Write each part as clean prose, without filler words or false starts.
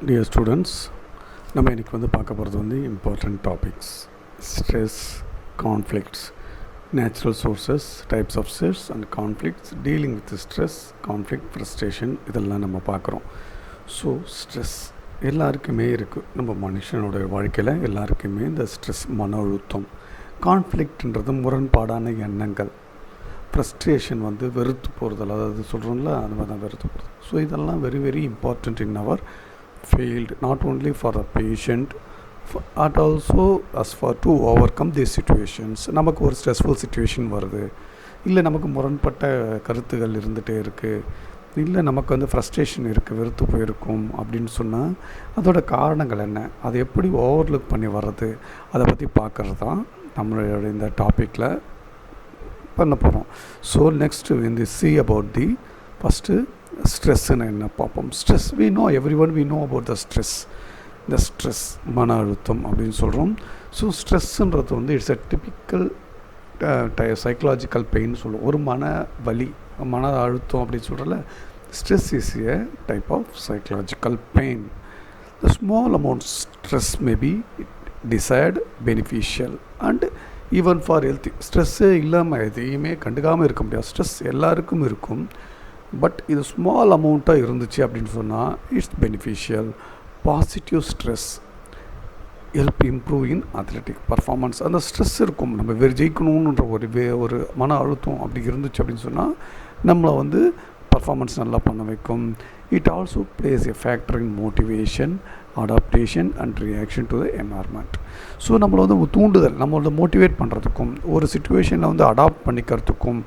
Dear students, நம்ம இன்றைக்கி பார்க்க போகிறது important topics stress, conflicts, natural sources, types of stress and conflicts, dealing with stress, conflict, frustration இதெல்லாம் நம்ம பார்க்குறோம். ஸோ ஸ்ட்ரெஸ் எல்லாருக்குமே இருக்குது. நம்ம மனுஷனோட வாழ்க்கையில் எல்லாருக்குமே இந்த ஸ்ட்ரெஸ், மன அழுத்தம், கான்ஃப்ளிக்ட்ன்றது முரண்பாடான எண்ணங்கள், ஃப்ரஸ்ட்ரேஷன் வெறுத்து போகிறதில்ல, அதாவது சொல்கிறோம்ல அது மாதிரி தான் வெறுத்து போகிறது. ஸோ இதெல்லாம் very very important in our field, not only for the patient but also as for to overcome these situations. நமக்கு ஒரு ஸ்ட்ரெஸ்ஃபுல் சிச்சுவேஷன் வருது, இல்லை நமக்கு முரண்பட்ட கருத்துகள் இருந்துகிட்டே இருக்குது, இல்லை நமக்கு ஃப்ரஸ்ட்ரேஷன் இருக்குது, வெறுத்து போயிருக்கும் அப்படின்னு சொன்னால் அதோட காரணங்கள் என்ன, அதை எப்படி ஓவர்லுக் பண்ணி வர்றது, அதை பற்றி பார்க்குறது தான் நம்மளோட இந்த டாப்பிக்கில் பண்ண போகிறோம். So next see about the first ஸ்ட்ரெஸ்ஸுன்னு என்ன பார்ப்போம். Stress we know about the stress. இந்த ஸ்ட்ரெஸ் மன அழுத்தம் அப்படின்னு சொல்கிறோம். ஸோ ஸ்ட்ரெஸ்ஸுன்றது it's a typical psychological pain சொல்லுவோம். ஒரு மன வலி, மன அழுத்தம் அப்படின்னு சொல்கிறல, stress is a type of psychological pain. The small amount stress may be desired, beneficial and even for healthy. ஸ்ட்ரெஸ்ஸே இல்லாமல் எதையுமே கண்டுக்காமல் இருக்க முடியாது. ஸ்ட்ரெஸ் எல்லாருக்கும் இருக்கும். பட் இது ஸ்மால் அமௌண்ட்டாக இருந்துச்சு அப்படின்னு சொன்னால் it's beneficial. Positive stress help improve in athletic performance. அந்த ஸ்ட்ரெஸ் இருக்கும், நம்ம ஜெயிக்கணுன்ற ஒரு மன அழுத்தம் அப்படி இருந்துச்சு அப்படின்னு சொன்னால் நம்மளை பர்ஃபார்மன்ஸ் நல்லா பண்ண வைக்கும். It also place a factor in motivation, adaptation and reaction to the environment. So நம்மளை தூண்டுதல், நம்மளோட மோட்டிவேட் பண்ணுறதுக்கும், ஒரு சிச்சுவேஷனில் அடாப்ட் பண்ணிக்கிறதுக்கும்,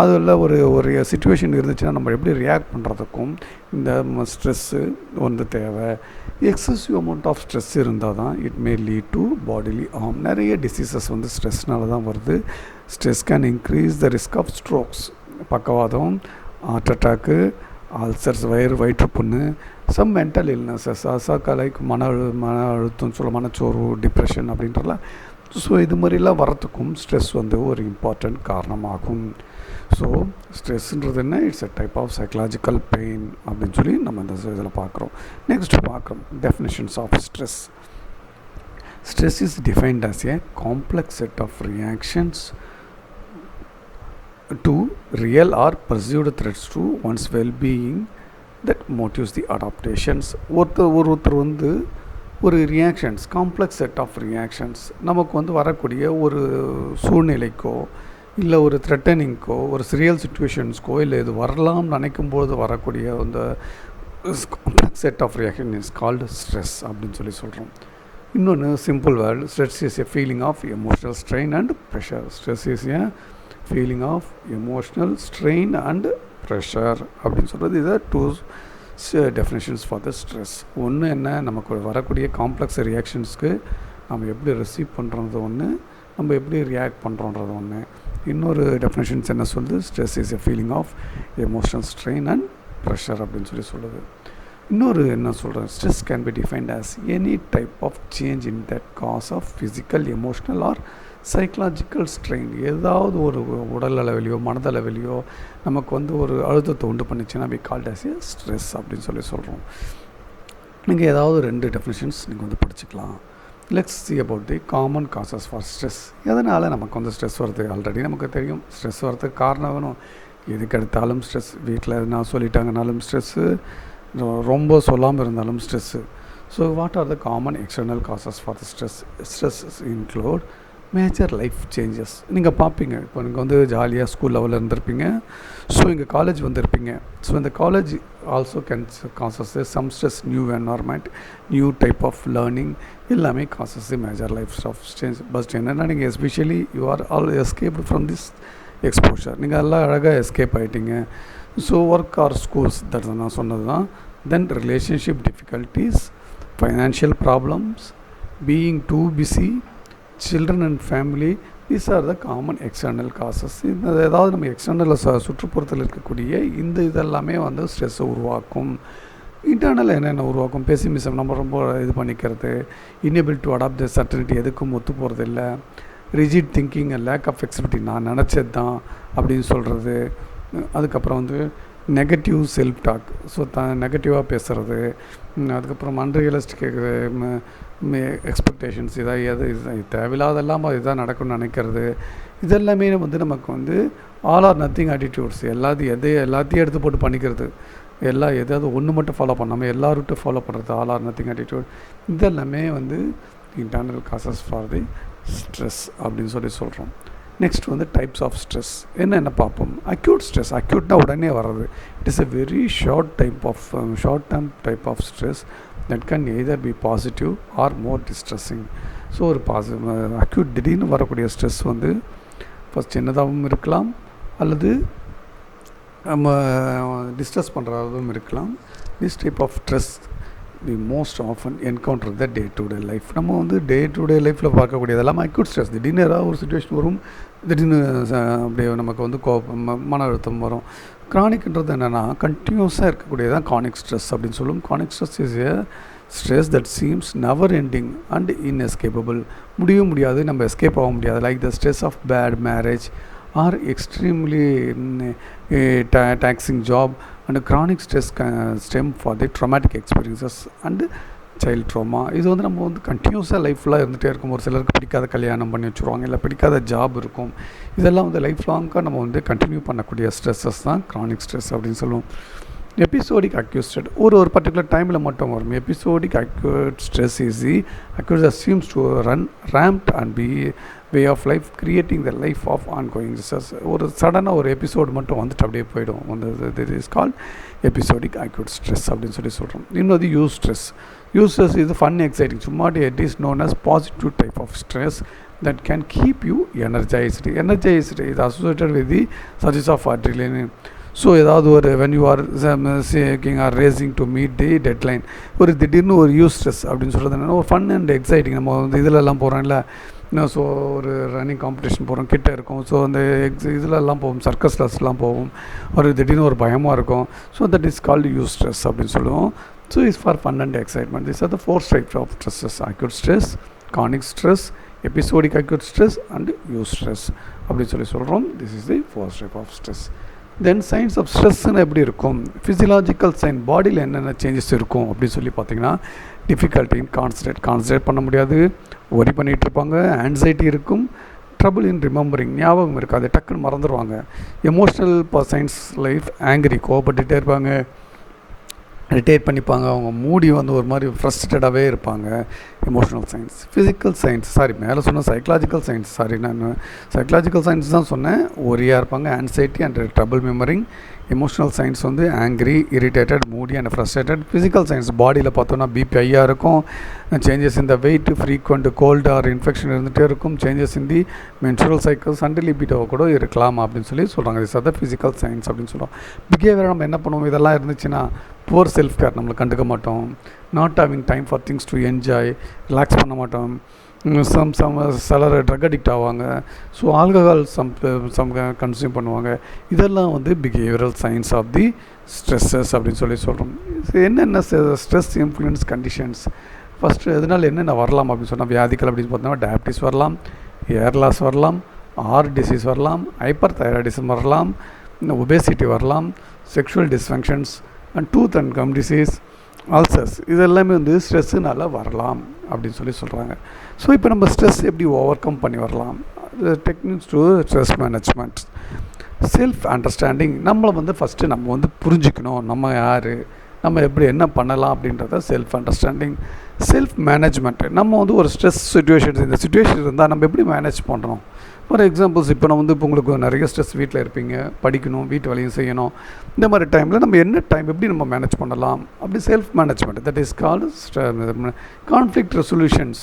அதில் ஒரு சிச்சுவேஷன் இருந்துச்சுன்னா நம்ம எப்படி ரியாக்ட் பண்ணுறதுக்கும் இந்த ஸ்ட்ரெஸ்ஸு தேவை. எக்ஸசிவ் அமௌண்ட் ஆஃப் ஸ்ட்ரெஸ் இருந்தால் தான் it may lead to bodily harm. நிறைய டிசீசஸ் ஸ்ட்ரெஸ்னால தான் வருது. Stress can increase the risk of strokes, பக்கவாதம், ஹார்ட் அட்டாக்கு, அல்சர்ஸ், வயிற்றுப்புண்ணு, சம் மென்டல் இல்னஸஸ், லைக் மன அழுத்தம் சொல்ல, மனச்சோர்வு, டிப்ரெஷன் அப்படின்றலாம். ஸோ இது மாதிரிலாம் வரத்துக்கும் ஸ்ட்ரெஸ் ஒரு இம்பார்ட்டண்ட் காரணமாகும். ஸோ ஸ்ட்ரெஸ்ன்றது என்ன, it's a type of psychological pain அப்படின்னு சொல்லி நம்ம இந்த இதில் பார்க்குறோம். நெக்ஸ்ட் பார்க்குறோம் definitions of stress. Stress is defined as a complex set of reactions to real or perceived threats to one's well-being that motives the adaptations. ஒருத்தர் ஒரு reactions, complex set of reactions, நமக்கு வரக்கூடிய ஒரு சூழ்நிலைக்கோ, இல்லை ஒரு த்ரெட்டனிங்க்கோ, ஒரு ரியல் சுச்சுவேஷன்ஸ்க்கோ, இல்லை இது வரலாம்னு நினைக்கும்போது வரக்கூடிய அந்த complex set of reaction is called stress அப்படின்னு சொல்கிறோம். இன்னொன்று simple word, stress is a feeling of emotional strain and pressure. Stress is a feeling of emotional strain and pressure அப்படின்னு சொல்கிறது. இதை two definitions for the stress. ஒன்று என்ன, நமக்கு வரக்கூடிய காம்ப்ளெக்ஸ் ரியாக்ஷன்ஸ்க்கு நம்ம எப்படி ரிசீவ் பண்ணுறது ஒன்று, நம்ம எப்படி ரியாக்ட் பண்ணுறோன்றது ஒன்று. இன்னொரு டெஃபினேஷன்ஸ் என்ன சொல்லுது, stress is a feeling of emotional strain and pressure அப்படின்னு சொல்லுது. இன்னொரு என்ன சொல்கிறேன், stress can be defined as any type of change in that cause of physical, emotional or psychological strain. ஏதாவது ஒரு உடல் அளவிலையோ மனதளவிலையோ நமக்கு ஒரு அழுத்தத்தை உண்டு பண்ணிச்சுன்னா we called as a stress அப்படின்னு சொல்கிறோம். நீங்கள் ஏதாவது ரெண்டு டெஃபினிஷன்ஸ் நீங்கள் படிச்சுக்கலாம். Let's see about the common causes for stress. எதனால் நமக்கு ஸ்ட்ரெஸ் வருது, ஆல்ரெடி நமக்கு தெரியும். ஸ்ட்ரெஸ் வரதுக்கு காரணம் வேணும். எதுக்கு எடுத்தாலும் ஸ்ட்ரெஸ், வீட்டில் எதுனா சொல்லிட்டாங்கனாலும் ஸ்ட்ரெஸ்ஸு, ரொம்ப சொல்லாமல் இருந்தாலும் stress. So what are the common external causes for the stress? Stress include major life changes. நீங்கள் பார்ப்பீங்க, இப்போ நீங்கள் ஜாலியாக ஸ்கூல் லெவலில் இருந்திருப்பீங்க. ஸோ இங்கே காலேஜ் வந்திருப்பீங்க. ஸோ இந்த college also can causes some stress, new environment, new type of learning, எல்லாமே causes major life of change. But என்னென்னா நீங்கள் especially you are all escaped from this exposure. நீங்கள் எல்லாம் அழகாக எஸ்கேப் ஆகிட்டீங்க. So work or schools, that நான் சொன்னது தான். Then relationship difficulties, financial problems, being too busy, children and family, these are the common external causes. இந்த ஏதாவது நம்ம எக்ஸ்டர்னலில் சுற்றுப்புறத்தில் இருக்கக்கூடிய இந்த இதெல்லாமே ஸ்ட்ரெஸ்ஸை உருவாக்கும். இன்டர்னல் என்னென்ன உருவாக்கும், பெசிமிசம், நம்ம ரொம்ப இது பண்ணிக்கிறது, unable to adapt the certainty, எதுக்கும் ஒத்து போகிறது இல்லை, rigid thinking, lack of flexibility, நான் நினச்சது தான் அப்படின்னு சொல்கிறது. அதுக்கப்புறம் நெகட்டிவ் செல்ஃப் டாக், ஸோ நெகட்டிவாக பேசுகிறது, அதுக்கப்புறம் அன்ரியலிஸ்டிக் எக்ஸ்பெக்டேஷன்ஸ், எது தேவையில்லாதெல்லாம் இதுதான் நடக்கும்னு நினைக்கிறது, இதெல்லாமே வந்து நமக்கு வந்து ஆல் ஆர் நத்திங் ஆட்டிடியூட்ஸ், எல்லாத்தையும் எடுத்து போட்டு பண்ணிக்கிறது, எதாவது ஒன்று மட்டும் ஃபாலோ பண்ணாமல் எல்லார்கிட்டும் ஃபாலோ பண்ணுறது, ஆல் ஆர் நத்திங் ஆட்டிடியூட், இதெல்லாமே வந்து internal causes for the stress அப்படின்னு சொல்கிறோம். நெக்ஸ்ட் வந்து டைப்ஸ் ஆஃப் ஸ்ட்ரெஸ் என்ன பார்ப்போம். அக்யூட் ஸ்ட்ரெஸ், அக்யூட்னா உடனே வர்றது. It is a very short term type of stress that can either be positive or more distressing. So ஒரு அக்யூட் திடீர்னு வரக்கூடிய ஸ்ட்ரெஸ் வந்து ஃபஸ்ட் சின்னதாகவும் இருக்கலாம், அல்லது நம்ம டிஸ்ட்ரெஸ் பண்ணுறதும் இருக்கலாம். This type of stress we most often encounter the day to day life. நம்ம வந்து டே டு டே லைஃப்பில் பார்க்கக்கூடியது எல்லாமே அக்யூட் ஸ்ட்ரெஸ். திடீர்னு ஏதாவது ஒரு சுச்சுவேஷன் வரும், திடீர்னு அப்படியே நமக்கு வந்து மன அழுத்தம் வரும். க்ரானிக்ன்றது என்னென்னா கண்டினியூஸாக இருக்கக்கூடியதான் கானிக் ஸ்ட்ரெஸ் அப்படின்னு சொல்லுவோம். Chronic stress is a stress that seems never ending and inescapable. முடியவும் முடியாது, நம்ம எஸ்கேப் ஆக முடியாது. Like the stress of bad marriage or extremely taxing job, and chronic stress stem for the traumatic experiences and child drama. இது வந்து நம்ம வந்து கண்டினியூஸாக லைஃப்லாம் இருந்துகிட்டே இருக்கும். ஒரு சிலருக்கு பிடிக்காத கல்யாணம் பண்ணி வச்சுருவாங்க, இல்லை பிடிக்காத ஜாப் இருக்கும். இதெல்லாம் வந்து லைஃப் லாங்காக நம்ம வந்து கண்டினியூ பண்ணக்கூடிய ஸ்ட்ரெஸ்ஸஸ் தான் க்ரானிக் ஸ்ட்ரெஸ் அப்படின்னு சொல்லுவோம். எபிசோடிக் அக்யூட் ஸ்ட்ரெஸ் ஒரு பர்டிகுலர் டைமில் மட்டும் வரும். Episodic acute stress is the acute seems to run ramped and be way of life creating the life of ongoing stress. ஒரு சடனாக ஒரு எபிசோடு மட்டும் வந்துட்டு அப்படியே போயிடும். வந்து this is called episodic acute stress அப்படின்னு சொல்கிறோம். இன்னொரு யூஸ் ஸ்ட்ரெஸ். யூஸ் ஸ்ட்ரெஸ் இது ஃபன் எக்ஸைட்டிங், சும்மா it is known as positive type of stress that can keep you energized is associated with the surges of adrenaline. So ஏதாவது ஒரு when you are seeking or racing to meet the deadline, ஒரு திடீர்னு ஒரு use stress அப்படின்னு சொல்கிறது என்னென்னா ஒரு fun and exciting. நம்ம வந்து இதிலெல்லாம் போகிறோம் இல்லை, ஸோ ஒரு ரன்னிங் காம்படிஷன் போகிறோம், கிட்டே இருக்கும். ஸோ அந்த இதிலெல்லாம் போவோம், சர்க்கஸ்லாம் போவோம், ஒரு திடீர்னு ஒரு பயமாக இருக்கும். So that is called eustress அப்படின்னு சொல்லுவோம். So is for fun and excitement. This are the 4 types of stresses: acute stress, chronic stress, episodic acute stress and eustress அப்படின்னு சொல்கிறோம். This is the 4 type of stress. Then signs of ஸ்ட்ரெஸ்ன்னு எப்படி இருக்கும், physiological sign, பாடியில் என்னென்ன changes இருக்கும் அப்படின்னு சொல்லி பார்த்தீங்கன்னா, டிஃபிகல்ட்டி இன் கான்சன்ட்ரேட் பண்ண முடியாது, ஒரி பண்ணிகிட்டு இருப்பாங்க, ஆன்சைட்டி இருக்கும், ட்ரபிள் இன் ரிமெம்பரிங், ஞாபகம் இருக்காது, டக்குன்னு மறந்துடுவாங்க. எமோஷ்னல் சைன்ஸ் லைஃப் ஆங்கிரி, கோவப்பட்டுகிட்டே இருப்பாங்க, இரிட்டேட் பண்ணிப்பாங்க, அவங்க மூடி வந்து ஒரு மாதிரி ஃப்ரஸ்ட்ரேட்டடாகவே இருப்பாங்க. Emotional science. ஃபிசிக்கல் சயின்ஸ், மேலே சொன்ன சைக்கலாஜிக்கல் சயின்ஸ், நான் சைக்கலாஜிக்கல் சயின்ஸ் தான் சொன்னேன். ஒரியாக இருப்பாங்க, anxiety and trouble remembering. Emotional signs வந்து angry, irritated, moody and frustrated. Physical signs பாடியில் பார்த்தோன்னா பிபி ஹையாக இருக்கும், சேஞ்சஸ் இந்த weight, frequent cold or infection இருந்துகிட்டே இருக்கும், changes in the menstrual cycles and libido கூட இருக்கலாம் அப்படின்னு சொல்லி சொல்கிறாங்க. இது சார் ஃபிசிக்கல் சயின்ஸ் அப்படின்னு சொல்லுவோம். பிஹேவியர் நம்ம என்ன பண்ணுவோம், இதெல்லாம் இருந்துச்சுன்னா புவர் செல்ஃப் கேர், நம்மளை கண்டுக்க மாட்டோம், not having time for things to enjoy, relax பண்ண மாட்டோம், சிலர் ட்ரக் அடிக்ட் ஆவாங்க, ஸோ ஆல்கஹால் சம் கன்சியூம் பண்ணுவாங்க. இதெல்லாம் வந்து behavioural science of the stresses அப்படின்னு சொல்கிறோம். என்னென்ன ஸ்ட்ரெஸ் இன்ஃப்ளூயன்ஸ் கண்டிஷன்ஸ், ஃபஸ்ட்டு எதனால் என்னென்ன வரலாம் அப்படின்னு சொன்னால், வியாதிகள் அப்படின்னு பார்த்தோம்னா டயபிட்டிஸ் வரலாம், ஏர் லாஸ் வரலாம், ஹார்ட் டிசீஸ் வரலாம், ஹைப்பர் தைராய்டிசம் வரலாம், ஒபேசிட்டி வரலாம், sexual dysfunctions and tooth and gum disease, ulcers, இதெல்லாமே வந்து ஸ்ட்ரெஸ்ஸுனால் வரலாம் அப்படின்னு சொல்கிறாங்க. ஸோ இப்போ நம்ம ஸ்ட்ரெஸ் எப்படி ஓவர் கம் பண்ணி வரலாம், techniques to stress management. Self understanding, நம்மளை வந்து ஃபஸ்ட்டு நம்ம வந்து புரிஞ்சுக்கணும், நம்ம யார், நம்ம எப்படி என்ன பண்ணலாம் அப்படின்றத செல்ஃப் அண்டர்ஸ்டாண்டிங். செல்ஃப் மேனேஜ்மெண்ட், நம்ம வந்து ஒரு ஸ்ட்ரெஸ் சுச்சுவேஷன்ஸ், இந்த சுச்சுவேஷன் இருந்தால் நம்ம எப்படி மேனேஜ் பண்ணுறோம். ஃபார் எக்ஸாம்பிள்ஸ், இப்போ நான் வந்து இப்போ உங்களுக்கு நிறைய ஸ்ட்ரெஸ், வீட்டில் இருப்பீங்க, படிக்கணும், வீட்டு வேலையும் செய்யணும், இந்த மாதிரி டைமில் நம்ம என்ன டைம் எப்படி நம்ம மேனேஜ் பண்ணலாம், அப்படி self management. That is called conflict resolutions.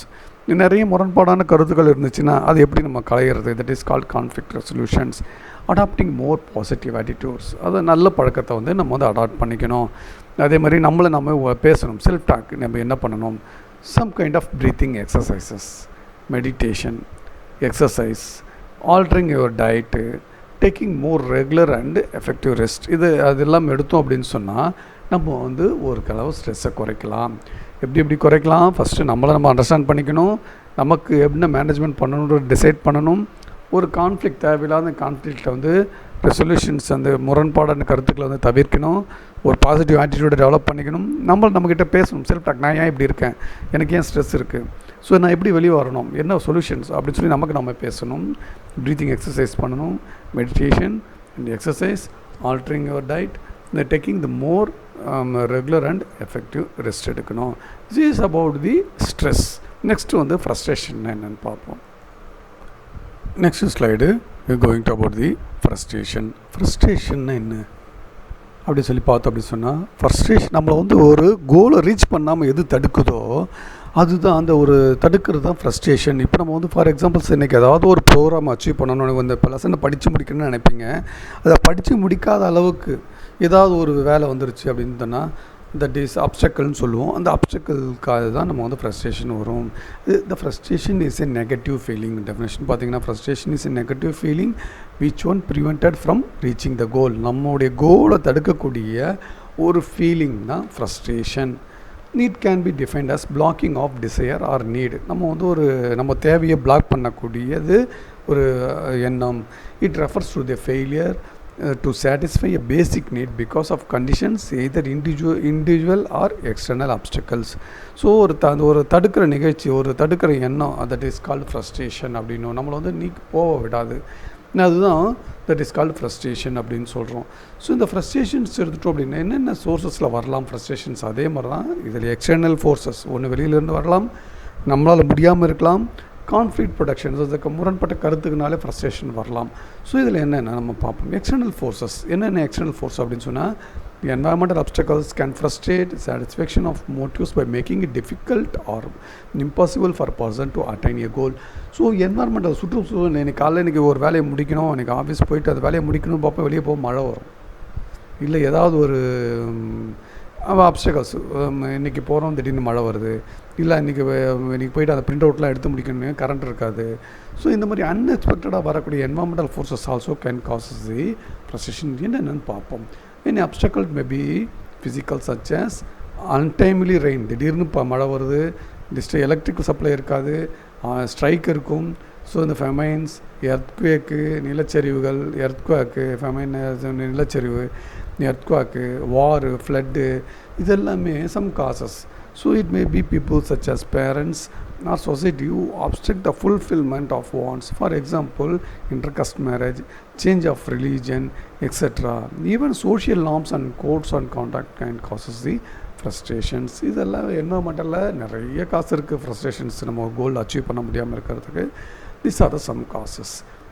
நிறைய முரண்பாடான கருத்துக்கள் இருந்துச்சுன்னா அது எப்படி நம்ம களையிறது, that is called conflict resolutions. Adapting more positive attitudes, அது நல்ல பழக்கத்தை வந்து நம்ம வந்து அடாப்ட் பண்ணிக்கணும். அதே மாதிரி நம்ம பேசணும், செல்ஃப் டாக், நம்ம என்ன பண்ணணும், some kind of breathing exercises, meditation, exercise, altering your diet, taking more regular and effective rest. அதெல்லாம் எடுத்தோம் அப்படின்னு சொன்னால் நம்ம வந்து ஒரு அளவு ஸ்ட்ரெஸ்ஸை குறைக்கலாம். எப்படி குறைக்கலாம், ஃபஸ்ட்டு நம்ம அண்டர்ஸ்டாண்ட் பண்ணிக்கணும், நமக்கு என்ன மேனேஜ்மெண்ட் பண்ணணுன்ற டிசைட் பண்ணணும். ஒரு கான்ஃப்ளிக்ட், தேவையில்லாத கான்ஃப்ளிக்ட்டை வந்து ரெசல்யூஷன்ஸ் அந்த முரண்பாடான கருத்துக்களை வந்து தவிர்க்கணும், ஒரு பாசிட்டிவ் ஆட்டிடியூடை டெவலப் பண்ணிக்கணும். நம்மக்கிட்ட பேசணும், செல்ஃப் டாக், நான் ஏன் இப்படி இருக்கேன், எனக்கு ஏன் ஸ்ட்ரெஸ் இருக்குது, ஸோ நான் எப்படி வெளியே வரணும், என்ன சொல்யூஷன்ஸ் அப்படின்னு சொல்லி நம்ம பேசணும். ப்ரீத்திங் எக்ஸசைஸ் பண்ணணும், meditation and exercise, altering your diet, இந்த taking the more regular and effective rest எடுக்கணும். This is about the stress. Next வந்து ஃப்ரஸ்ட்ரேஷன் என்னென்னு பார்ப்போம். Next slide going to about the frustration. ஃப்ரஸ்ட்ரேஷன்னா என்ன அப்படி சொல்லி பார்த்தோம் அப்படி சொன்னால், ஃப்ரஸ்ட்ரேஷன் நம்மளை வந்து ஒரு கோலை ரீச் பண்ணாமல் எது தடுக்குதோ அதுதான் அந்த ஒரு தடுக்கிறது தான் ஃப்ரஸ்ட்ரேஷன். இப்போ நம்ம வந்து ஃபார் எக்ஸாம்பிள்ஸ் இன்றைக்கி ஏதாவது ஒரு ப்ரோக்ராம் அச்சீவ் பண்ணணும், இந்த இப்போ லெசனை படித்து முடிக்கணும்னு நினைப்பீங்க, அதை படித்து முடிக்காத அளவுக்கு ஏதாவது ஒரு வேலை வந்துருச்சு அப்படின்னு சொன்னால் தட் இஸ் அப்டக்கிள்னு சொல்லுவோம். அந்த அப்டக்கிள்காக தான் நம்ம வந்து ஃப்ரஸ்ட்ரேஷன் வரும். The frustration is a negative feeling. Definition பார்த்திங்கன்னா frustration is a negative feeling which one prevented from reaching the goal. நம்மளுடைய கோலை தடுக்கக்கூடிய ஒரு ஃபீலிங் தான் frustration. Need can be defined as blocking of desire or need. நம்ம வந்து நம்ம தேவையை பிளாக் பண்ணக்கூடியது ஒரு எண்ணம். It refers to the failure to satisfy a basic need because of conditions either individual or external obstacles. So ஒரு தடுக்கிற நிகழ்ச்சி, ஒரு தடுக்கிற எண்ணம், தட் இஸ் கால்டு ஃப்ரஸ்ட்ரேஷன் அப்படின்னு நம்மளை வந்து நீக்கு போக விடாது. அதுதான் தட் இஸ் கால்டு ஃப்ரஸ்ட்ரேஷன் அப்படின்னு சொல்கிறோம். ஸோ இந்த ஃப்ரஸ்ட்ரேஷன்ஸ் எடுத்துட்டோம் அப்படின்னா என்னென்ன சோர்ஸஸில் வரலாம் ஃப்ரஸ்ட்ரேஷன்ஸ், அதே மாதிரி தான் இதில் எக்ஸ்டர்னல் ஃபோர்ஸஸ் ஒன்று வெளியிலேருந்து வரலாம், நம்மளால் முடியாமல் இருக்கலாம், கான்ஃப்ளிக்ட் ப்ரொடக்ஷன்ஸ், அதுக்கு முரண்பட்ட கருத்துக்குனாலே ஃப்ரஸ்ட்ரேஷன் வரலாம். ஸோ இதில் என்னென்ன நம்ம பார்ப்போம். எக்ஸ்டர்னல் ஃபோர்ஸஸ் என்னென்ன எக்ஸ்டர்னல் ஃபோர்ஸ் அப்படின்னு சொன்னால், the environmental obstacles can frustrate satisfaction of motives by making it difficult or impossible for a person to attain a goal. So environmental சுற்றுச்சூழல், இன்றைக்கி ஒரு வேலையை முடிக்கணும், இன்றைக்கி ஆஃபீஸ் போயிட்டு அந்த வேலையை முடிக்கணும் பார்ப்போம், வெளியே போக மழை வரும், இல்லை ஏதாவது ஒரு அப்டக்கல்ஸ், இன்றைக்கி போகிறோம் திடீர்னு மழை வருது, இல்லை இன்றைக்கி போயிட்டு அந்த பிரிண்ட் அவுட்லாம் எடுத்து முடிக்கணும், கரண்ட் இருக்காது. ஸோ இந்த மாதிரி அன்எக்ஸ்பெக்டடாக வரக்கூடிய environmental forces also can causes the frustration. என்னென்னு பார்ப்போம். Any obstacle may be physical such as untimely rain, திடீர்னு மழை வருது, எலக்ட்ரிக்கல் சப்ளை இருக்காது, ஸ்ட்ரைக் இருக்கும். ஸோ இந்த ஃபெமைன்ஸ், எர்த்குவேக்கு, நிலச்சரிவுகள், ஃபெமைன் நிலச்சரிவு, எர்த்குவேக்கு, வாரு, ஃப்ளட்டு, இதெல்லாமே some causes. So it may be people such as parents or society who obstruct the fulfillment of wants. For example, intercaste marriage, change of religion, etc. Even social norms and codes and conduct can causes the frustrations. இதெல்லாம் என்வரன்மெண்டலில் நிறைய காசு இருக்குது frustrations, நம்ம goal achieve பண்ண முடியாமல் இருக்கிறதுக்கு. These are the some causes.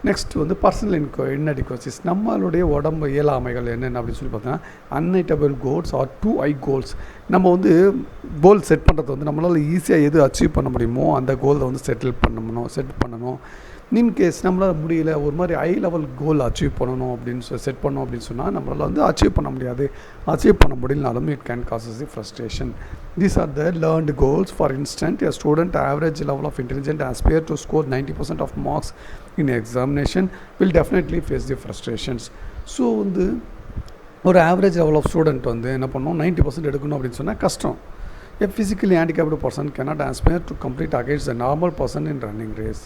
Next வந்து personal inadequacies, நம்மளுடைய உடம்பு இயலாமைகள் என்னென்ன அப்படின்னு சொல்லி பார்த்தீங்கன்னா, unattainable goals or too high goals. நம்ம வந்து கோல் செட் பண்ணுறது வந்து நம்மளால் ஈஸியாக எது அச்சீவ் பண்ண முடியுமோ அந்த கோலை வந்து செட் பண்ணணும். இன்கேஸ் நம்மளால் முடியல, ஒரு மாதிரி ஹை லெவல் கோல் அச்சீவ் பண்ணணும் அப்படின்னு செட் பண்ணோம் அப்படின்னு சொன்னால் நம்மளால் வந்து அச்சீவ் பண்ண முடியாது. அச்சீவ் பண்ண முடியலனாலும் it can causes the frustration. These are the learned goals. For instance, a student average level of intelligence aspire to score 90% of marks in examination will definitely face the frustrations. So வந்து ஒரு average level of student வந்து என்ன பண்ணணும், 90% எடுக்கணும் அப்படின்னு சொன்னால் கஷ்டம். A physically handicapped person cannot aspire to complete against a normal person in running race.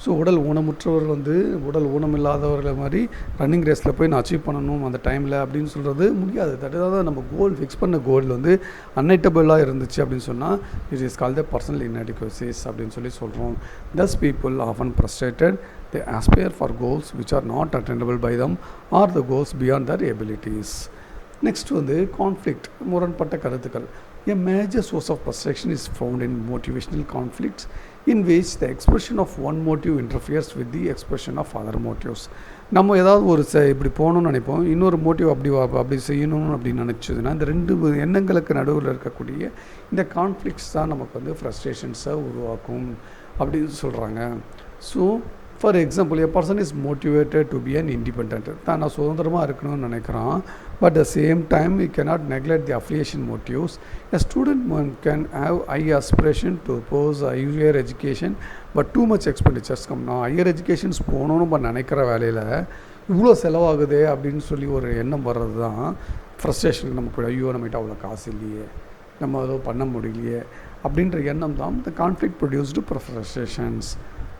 So உடல் ஊனமுற்றவர் வந்து உடல் ஊனமில்லாதவர்கள் மாதிரி ரன்னிங் ரேஸில் போய் நான் அச்சீவ் பண்ணணும் அந்த டைமில் அப்படின்னு சொல்கிறது முடியாது. தட் நம்ம கோல் ஃபிக்ஸ் பண்ண கோல் வந்து அன்அட்டைனபிளாக இருந்துச்சு அப்படின்னு சொன்னால் it is called the personal inadequacies அப்படின்னு சொல்கிறோம். Thus people often frustrated, they aspire for goals which are not attainable by them or the goals beyond their abilities. Next வந்து கான்ஃப்ளிக்ட், முரண்பட்ட கருத்துக்கள். A major source of frustration is found in motivational conflicts in which the expression of one motive interferes with the expression of other motives. நம்ம ஏதாவது ஒரு இப்படி போகணும்னு நினைப்போம், இன்னொரு மோட்டிவ் அப்படி செய்யணும் அப்படின்னு நினச்சதுன்னா இந்த ரெண்டு எண்ணங்களுக்கு நடுவில் இருக்கக்கூடிய இந்த கான்ஃப்ளிக்ட்ஸ் தான் நமக்கு வந்து ஃப்ரஸ்ட்ரேஷன்ஸை உருவாக்கும் அப்படின்னு சொல்கிறாங்க. So for example, a person is motivated to be an independent, தான் நான் சுதந்திரமாக இருக்கணும்னு நினைக்கிறான். But at the same time, we cannot neglect the affiliation motives. A student can have high aspiration to pursue higher education, but too much expenditures come. நான் higher educations போகணுன்னு நம்ம நினைக்கிற வேலையில் இவ்வளோ செலவாகுதே அப்படின்னு சொல்லி ஒரு எண்ணம் வர்றது தான் ஃப்ரஸ்ட்ரேஷன். நமக்கு ஐயோ நம்மகிட்ட அவ்வளோ காசு இல்லையே, நம்ம அதோ பண்ண முடியலையே அப்படின்ற எண்ணம் தான் இந்த கான்ஃப்ளிக்ட் ப்ரொடியூஸ்டு ஃப்ரஸ்ட்ரேஷன்ஸ்.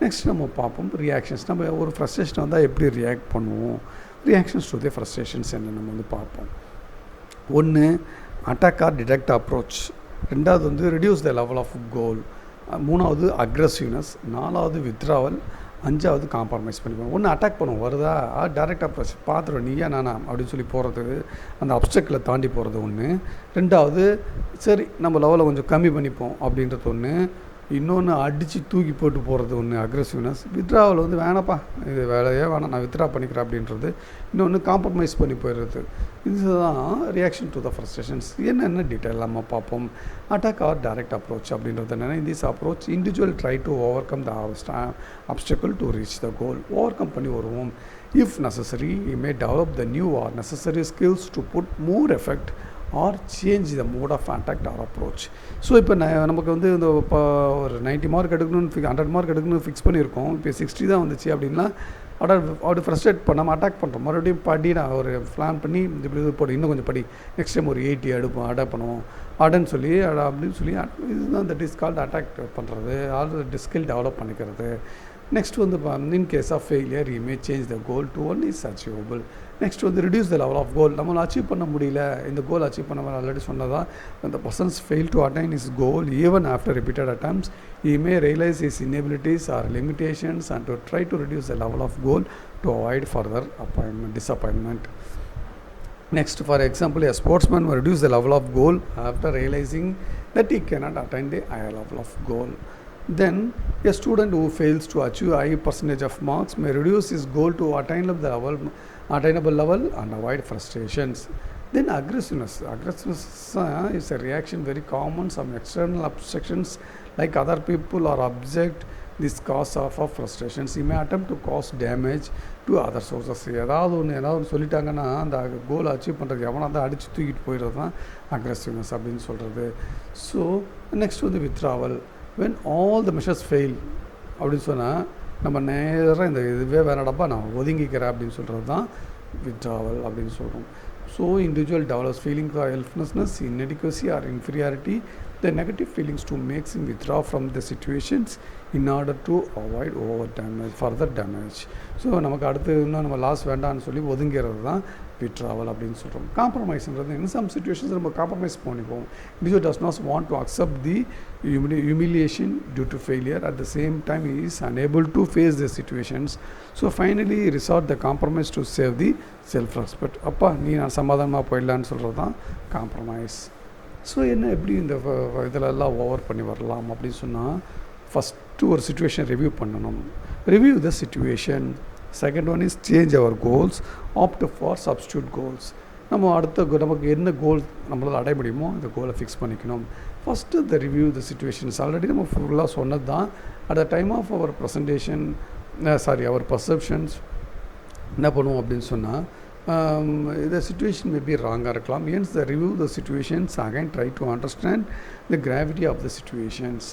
நெக்ஸ்ட் நம்ம பார்ப்போம் ரியாக்ஷன்ஸ். நம்ம ஒரு ஃப்ரஸ்ட்ரேஷன் வந்தால் எப்படி ரியாக்ட் பண்ணுவோம், ரியாக்ஷன்ஸ் டு தி ஃப்ரஸ்ட்ரேஷன்ஸ் என்ன நம்ம வந்து பார்ப்போம். ஒன்று அட்டாக் ஆர் டிடெக்ட் அப்ரோச், ரெண்டாவது வந்து ரெடியூஸ் த லெவல் ஆஃப் கோல், மூணாவது அக்ரெசிவ்னஸ், நாலாவது வித்ராவல், அஞ்சாவது காம்ப்ரமைஸ் பண்ணிப்போம். ஒன்று அட்டாக் பண்ணுவோம், வருதா டைரக்ட் அப்ரோச் பார்த்துருவோம் நீயா நானா அப்படின்னு சொல்லி போகிறது, அந்த அப்டக்கிளை தாண்டி போகிறது ஒன்று. ரெண்டாவது சரி நம்ம லெவலை கொஞ்சம் கம்மி பண்ணிப்போம் அப்படின்றது ஒன்று. இன்னொன்று அடித்து தூக்கி போட்டு போகிறது ஒன்று அக்ரெசிவ்னஸ். வித்ராவல் வந்து வேணாப்பா இது வேலையே வேணாம் நான் வித்ரா பண்ணிக்கிறேன் அப்படின்றது. இன்னொன்று காம்ப்ரமைஸ் பண்ணி போயிடுறது. இதுதான் ரியாக்ஷன் டு த ஃப்ரஸ்ட்ரேஷன்ஸ். என்னென்ன டீட்டெயில் நம்ம பார்ப்போம். அட்டாக் ஆர் டைரக்ட் அப்ரோச் அப்படின்றது என்னென்னா, in this approach individual try to overcome the obstacle to reach the goal. Overcome பண்ணி வருவோம். If necessary you may develop the new or necessary skills to put more effort or change the mode of attack or approach. So இப்போ நமக்கு வந்து இந்த இப்போ ஒரு 90 mark எடுக்கணும்னு 100 mark எடுக்கணும்னு ஃபிக்ஸ் பண்ணியிருக்கோம். இப்போ 60 தான் வந்துச்சு அப்படின்னா அப்படி ஃப்ரஸ்ட்ரேட் பண்ணாமல் அட்டாக் பண்ணுறோம். மறுபடியும் படி நான் ஒரு பிளான் பண்ணி இப்படி இது போடு, இன்னும் கொஞ்சம் படி, நெக்ஸ்ட் டைம் ஒரு 80 எடுப்போம், அடாப்ட் பண்ணுவோம் அப்படின்னு சொல்லி அப்படின்னு சொல்லி இதுதான் தட் இஸ் கால்டு அட்டாக் பண்ணுறது, ஆல் ஸ்கில் டெவலப் பண்ணிக்கிறது. நெக்ஸ்ட் வந்து in case of failure you may change the goal to one is achievable. Next வந்து reduce the level of goal. நம்மளால் அச்சீவ் பண்ண முடியல, இந்த கோல் அச்சீவ் பண்ண ஆல்ரெடி சொன்னதான், அந்த persons fail to attain is goal even after repeated attempts he may realize his inabilities or limitations and to try to reduce the level of goal to avoid further disappointment. Next, for example, a sportsman will reduce the level of goal after realizing that he cannot attain the higher level of goal. Then a student who fails to achieve a high percentage of marks may reduce his goal to attainable level and avoid frustrations. Then aggressiveness is a reaction very common. Some external obstructions like other people or object this cause of frustrations. He may attempt to cause damage to other sources. ஏதாவது சொல்லிட்டாங்கன்னா அந்த கோலை achieve பண்ணுறது எவனா தான் அடித்து தூக்கிட்டு போயிடுறது தான் அக்ரெசிவ்னஸ் அப்படின்னு சொல்கிறது. ஸோ நெக்ஸ்ட் வந்து withdrawal. when all the measures fail அப்படின்னு சொன்னால் நம்ம நேராக இந்த இதுவே வேணாடப்பா நான் ஒதுங்கிக்கிறேன் அப்படின்னு சொல்கிறது தான் வித்ராவல் அப்படின்னு சொல்கிறோம். So individual develops feeling of helplessness, inadequacy or inferiority, the negative feelings to makes him withdraw from the situations in order to avoid further damage. So நமக்கு அடுத்து இன்னும் நம்ம லாஸ் வேண்டாம்னு சொல்லி ஒதுங்கிறது தான் வித்ராவல் அப்படின்னு சொல்கிறோம். காம்ப்ரமைஸ்ன்றது இன் சம் சிச்சுவேஷன்ஸ் நம்ம காம்ப்ரமைஸ் பண்ணிப்போம். Individual does not want to accept the humiliation due to failure. At the same time he is unable to face the situations, so finally resort the compromise to save the self respect. அப்பா நீ நான் சமாதானமாக போயிடலான்னு சொல்கிறது தான் compromise. So என்ன எப்படி இந்த இதிலெல்லாம் ஓவர் பண்ணி வரலாம் அப்படின்னு சொன்னால், ஃபஸ்ட்டு ஒரு சிச்சுவேஷன் ரிவ்யூ பண்ணணும். Review the situation. Second one is change our goals, opt for substitute goals. நம்ம அடுத்த நமக்கு என்ன கோல் நம்மளால் அடைய முடியுமோ அந்த கோலை ஃபிக்ஸ் பண்ணிக்கணும். First the review the situations. Already நம்ம ஃபுல்லாக சொன்னது தான். At the time of our presentation our perceptions என்ன பண்ணுவோம் அப்படின்னு சொன்னால், the situation may be wrong இருக்கலாம். Hence the review the situations, again try to understand the gravity of the situations.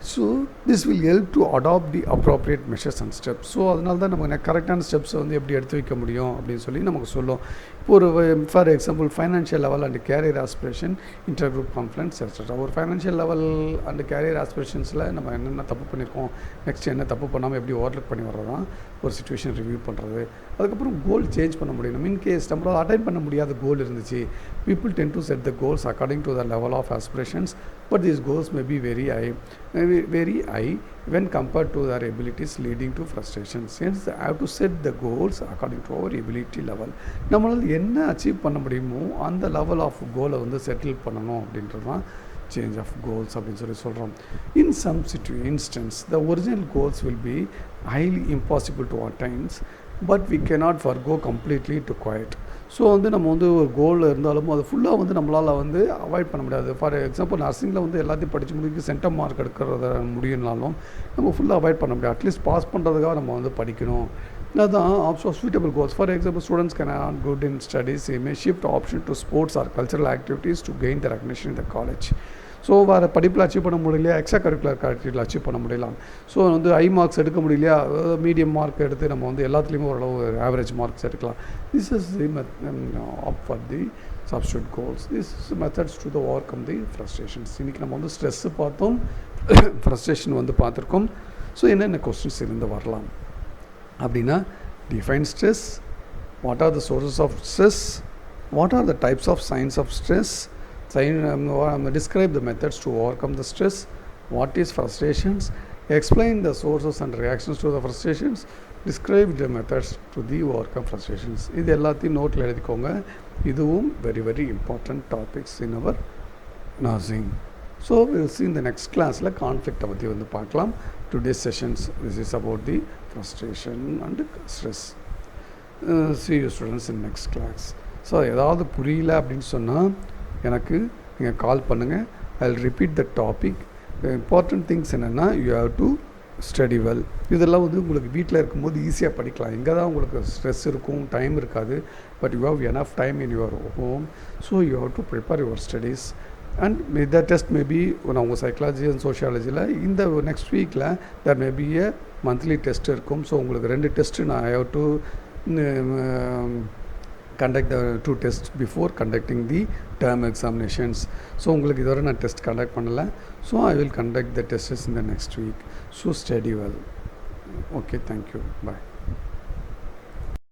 So this will help to adopt the appropriate measures and steps. So அதனால தான் நம்ம கரெக்டான ஸ்டெப்ஸை வந்து எப்படி எடுத்து வைக்க முடியும் அப்படின்னு சொல்லி நமக்கு சொல்லும். இப்போ ஒரு for example financial level and carrier aspiration, inter group conflicts etcetera. ஒரு ஃபைனான்ஷியல் லெவல் அண்ட் கேரியர் ஆஸ்பிரேஷன்ஸில் நம்ம என்னென்ன தப்பு பண்ணியிருக்கோம், நெக்ஸ்ட் என்ன தப்பு பண்ணாமல் எப்படி ஓவர்லுக் பண்ணி வர்றது தான் ஒரு சிச்சுவேஷன் ரிவ்யூ பண்ணுறது. அதுக்கப்புறம் கோல் சேஞ்ச் பண்ண முடியும். இன்கேஸ் நம்மளால் அட்டைன் பண்ண முடியாத கோல் இருந்துச்சு, people tend to set the goals according to the level of aspirations, but these goals may be very high when compared to their abilities, leading to frustrations. Hence they have to set the goals according to our ability level. நம்மளால் என்ன achieve பண்ண முடியுமோ அந்த level of கோலை வந்து settle பண்ணணும் அப்படின்றது தான் சேஞ்ச் ஆஃப் கோல்ஸ் அப்படின்னு சொல்லி சொல்கிறோம். In some instance the original goals will be highly impossible to attains, but we cannot forgo completely to quite. So வந்து நம்ம வந்து ஒரு கோல் இருந்தாலும் அது ஃபுல்லாக வந்து நம்மளால் வந்து அவாய்ட் பண்ண முடியாது. ஃபார் எக்ஸாம்பிள் நர்சிங்கில் வந்து எல்லாத்தையும் படித்து முடிக்க சென்டம் மார்க் எடுக்கிறத முடியும்னாலும் நம்ம ஃபுல்லாக அவாய்ட் பண்ண முடியாது. அட்லீஸ்ட் பாஸ் பண்ணுறதுக்காக நம்ம வந்து படிக்கணும். அதுதான் option suitable goals. For example students can are good in studies, may shift option to sports or cultural activities to gain the recognition in the college. So வேறு படிப்பில் அச்சீவ் பண்ண முடியலையா, எக்ஸ்ட்ரா கரிக்குலர் ஆக்டிவிட்டியில் அச்சீவ் பண்ண முடியலாம். So வந்து high marks எடுக்க முடியலையா, medium mark எடுத்து நம்ம வந்து எல்லாத்துலேயுமே ஓரளவு ஆவரேஜ் மார்க்ஸ் எடுக்கலாம். This is the opt for the substitute goals. This methods to the overcome the frustrations. இன்றைக்கி நம்ம வந்து ஸ்ட்ரெஸ்ஸு பார்த்தோம், ஃப்ரஸ்ட்ரேஷன் வந்து பார்த்துருக்கோம். ஸோ என்னென்ன கொஸ்டின்ஸ் இருந்து வரலாம் அப்படின்னா, define stress, what are the sources of stress, what are the types of signs of stress, describe the methods to overcome the stress, what is frustrations, explain the sources and reactions to the frustrations, describe the methods to the overcome frustrations. இது எல்லாத்தையும் நோட்டில் எழுதிக்கோங்க. இதுவும் very very important topics in our nursing. So we will see in the next classல கான்ஃப்ளிக்ட்டை பற்றி வந்து பார்க்கலாம். Today's sessions, this is about the frustration and stress. See you students in next class. So ஏதாவது புரியல அப்படின்னு சொன்னால் எனக்கு நீங்கள் கால் பண்ணுங்கள். I will repeat the topic. Important things என்னென்னா you have to study well. இதெல்லாம் வந்து உங்களுக்கு வீட்டில் இருக்கும்போது ஈஸியாக படிக்கலாம். இங்கே தான் உங்களுக்கு ஸ்ட்ரெஸ் இருக்கும், டைம் இருக்காது. But you have enough time in your home. So you have to prepare your studies. And the test maybe உங்கள் சைக்காலஜி அண்ட் சோஷியாலஜியில் இந்த நெக்ஸ்ட் வீக்கில் there maybe a monthly test இருக்கும். ஸோ உங்களுக்கு 2 டெஸ்ட்டு நான் I have to conduct the 2 tests before conducting the term examinations. So உங்களுக்கு இதுவரை நான் டெஸ்ட் கண்டக்ட் பண்ணல. So I will conduct the tests in the next week. So study well. Okay, thank you. Bye.